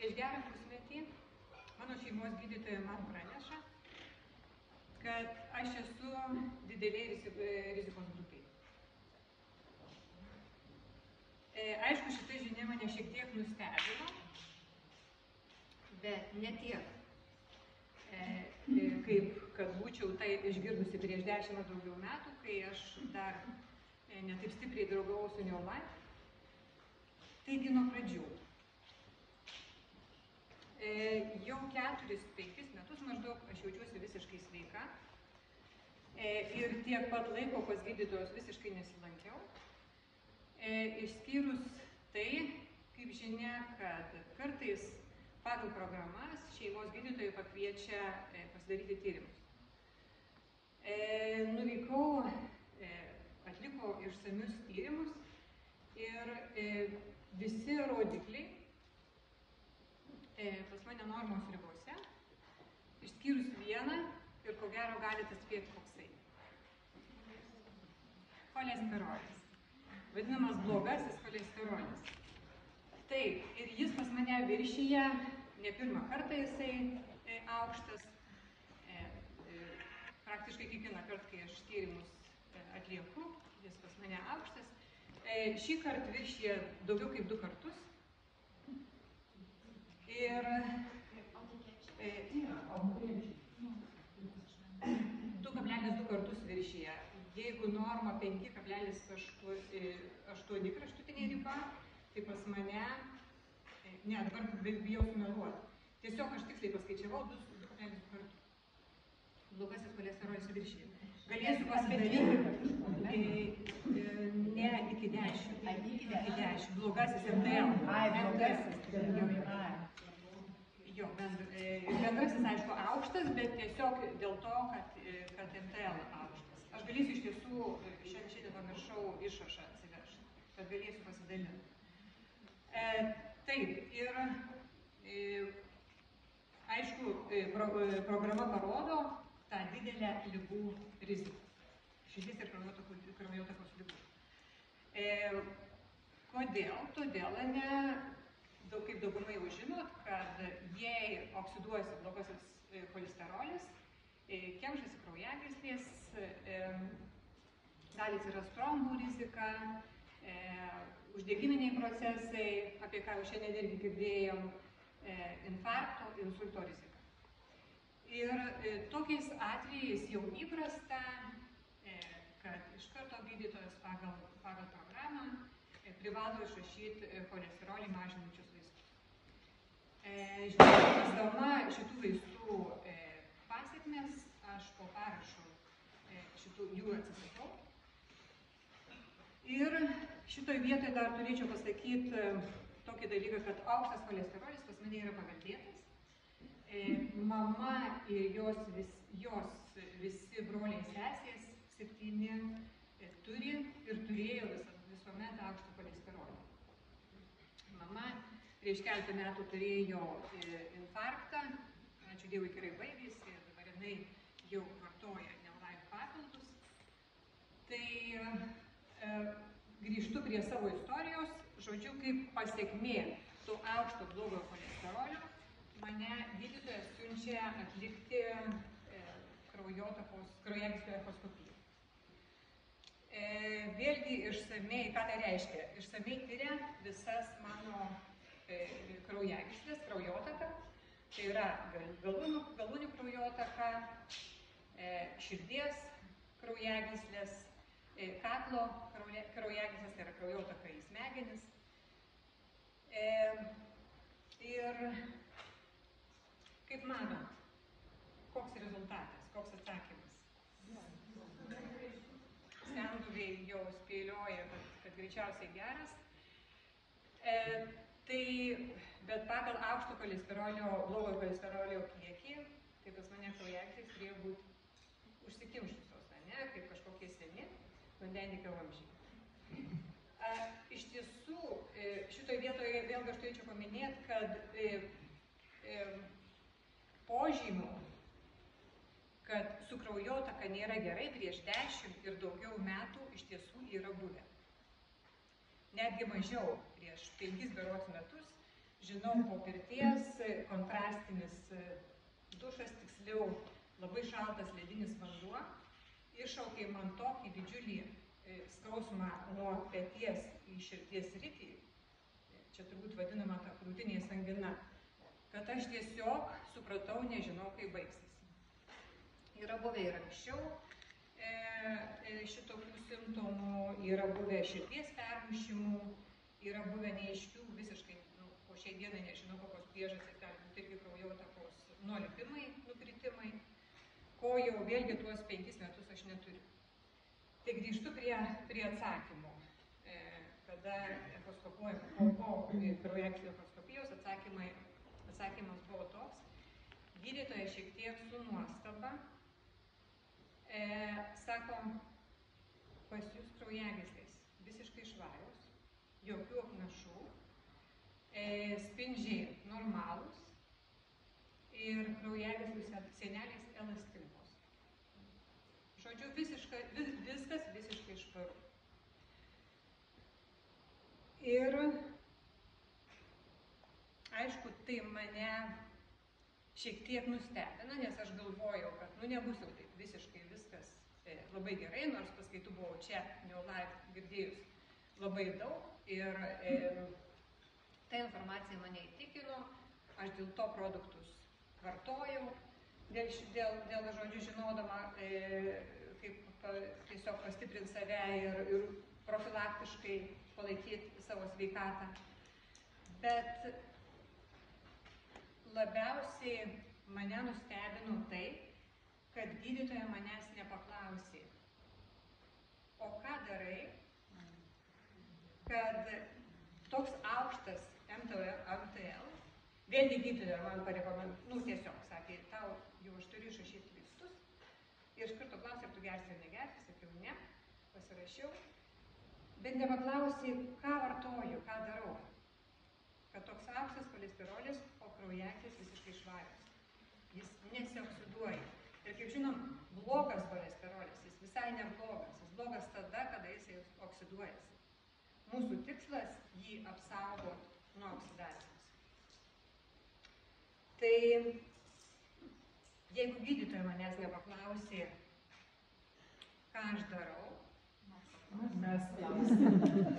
Prieš gerą pusmetį mano šeimos gydytoja man praneša, kad aš esu didelėj rizikos grupėj. Aišku, šita žinia mane šiek tiek nustebino, bet ne tiek, kaip kad būčiau tai išgirdusi prieš 10 ar daugiau metų, kai aš dar netaip stipriai draugavau su Neolife. Taigi nuo pradžių. Jau 4-5 metus maždaug aš jaučiuosi visiškai sveika ir tiek pat laiko pas gydytojus visiškai nesilankiau. Išskyrus tai, kaip žinia, kad kartais pagal programas šeimos gydytojai pakviečia pasidaryti tyrimus. Nuvykau, atliko išsamius tyrimus ir visi rodikliai pas mane normos ribose, išskyrus vieną ir ko gero galite spėti koksai. Cholesterolis. Vadinamas blogasis cholesterolis. Taip, ir jis pas mane viršyje, ne pirmą kartą jisai aukštas, praktiškai kiekvieną kartą, kai aš tyrimus atlieku, jis pas mane aukštas. Šį kartą viršyje daugiau kaip 2 kartus. Ir 2,2 kartus viršyje. Jeigu norma 5,8 kraštutinė riba, tai pas mane, ne, dabar bijau sumeluoti. Tiesiog aš tiksliai paskaičiavau 2,2 kartų. Blogasis cholesterolis viršyje. Galėsiu pasidalyti, ne iki 10. Iki 10. Blogasis MTL. Jo, bendrasis, aišku, aukštas, bet tiesiog dėl to, kad MTL aukštas. Aš galėsiu iš tiesų, šiandien pamiršau išrašą atsivežti, kad galėsiu pasidalinti. Taip, ir aišku, programa parodo tą didelę ligų riziką. Širdies ir kraujotakos ligų. Kodėl? Todėl, kaip daugumai jau žinot, kad jei oksiduojasi blogasis cholesterolis, kemšasi kraujagyslės, gali atsirasti trombų rizika, uždegiminiai procesai, apie ką jau šiandien irgi girdėjom, infarkto, insulto rizika. Ir tokiais atvejais jau įprasta, kad iš karto gydytojas pagal programą privalo išrašyti cholesterolį mažinančius vaistus. Žinoma, šitų vaistų pasekmes aš po parašu jų atsisakau. Ir šitoj vietoje dar turėčiau pasakyti tokį dalyką, kad aukštas cholesterolis pas mane yra paveldėtas. Mama ir jos visi broliai sesės 7 turi ir turėjo visuomet aukštą cholesterolį. Mama prieš keletą metų turėjo infarktą, ačiū Dievui, gerai baigėsi ir dabar jinai jau vartoja Neolife papildus. Tai grįžtu prie savo istorijos, žodžiu, kaip pasekmė to aukšto blogo cholesterolio, mane gydytojas siunčia atlikti kraujagyslių echoskopiją. Vėlgi išsamei, ką tai reiškia? Išsamei tyria visas mano kraujagyslės, kraujotaką, tai yra galūnių kraujotaka, širdies kraujagyslės, kaklo kraujagyslės, tai yra kraujotaka į smegenis. Ir kaip manot, koks rezultatas, koks atsakymas? Senbuviai jau spėlioja, kad greičiausiai geras. Bet pagal aukšto cholesterolio, blogo cholesterolio kiekį, tai pas mane kraujagyslės turėjo būti užsikimšusios, ne, kaip kažkokie seni vandenykio vamzdžiai. Iš tiesų, šitoje vietoje vėlgi aš turėčiau paminėti, kad požymių, kad su kraujotaka nėra gerai prieš 10 ir daugiau metų iš tiesų yra buvę. Netgi mažiau, prieš 5 berods metus, žinau, po pirties kontrastinis dušas, tiksliau labai šaltas ledinis vanduo, iššaukė man tokį didžiulį skausmą nuo peties į širdies sritį, čia turbūt vadinama ta krūtinė angina, kad aš tiesiog supratau, nežinau, kaip baigsis. Yra buvę ir anksčiau šitokių simptomų, yra buvę širdies permušimų, yra buvę neaiškių visiškai, po šiai dienai nežinau, kokios priežastys gali būti irgi kraujotakos nualpimai, nukritimai, ko jau vėlgi tuos 5 metus aš neturiu. Tai grįžtu prie atsakymų. Kada echoskopuojama, po kraujagyslių echoskopijos atsakymas buvo toks. Gydytoja šiek tiek su nuostaba sakom, pas jūs kraujagyslės visiškai švarios, jokių apnašų, spindžiai normalūs ir kraujagyslių sienelės elastingos. Žodžiu, viskas visiškai švaru. Ir aišku, tai mane šiek tiek nustebina, nes aš galvojau, kad nebus jau taip visiškai viskas labai gerai, nors paskaitų buvau čia, Neolife, girdėjus labai daug ir ta informacija mane įtikino, aš dėl to produktus vartojau, dėl žodžių žinodama, kaip tiesiog pastiprinti save ir profilaktiškai palaikyti savo sveikatą. Bet labiausiai mane nustebino tai, kad gydytoja manęs nepaklausė, o ką darai, kad toks aukštas MTL, vėlgi gydytoja man parekomendavo, tiesiog sakė, tau jau aš turiu išrašyti vaistus, ir iš karto klausė, ar tu gersi ar negersi, sakiau, ne, pasirašiau, bet nepaklausė, ką vartoju, ką darau, kad toks aukštas cholesterolis, o kraujagyslės visiškai švarios, jis nesioksiduoja. Ir kaip žinom, blogas cholesterolis, jis visai neblogas, jis blogas tada, kada jis oksiduojasi. Mūsų tikslas jį apsaugoti nuo oksidacijos. Tai jeigu gydytoja manęs nepaklausė, ką aš darau, mes klausim.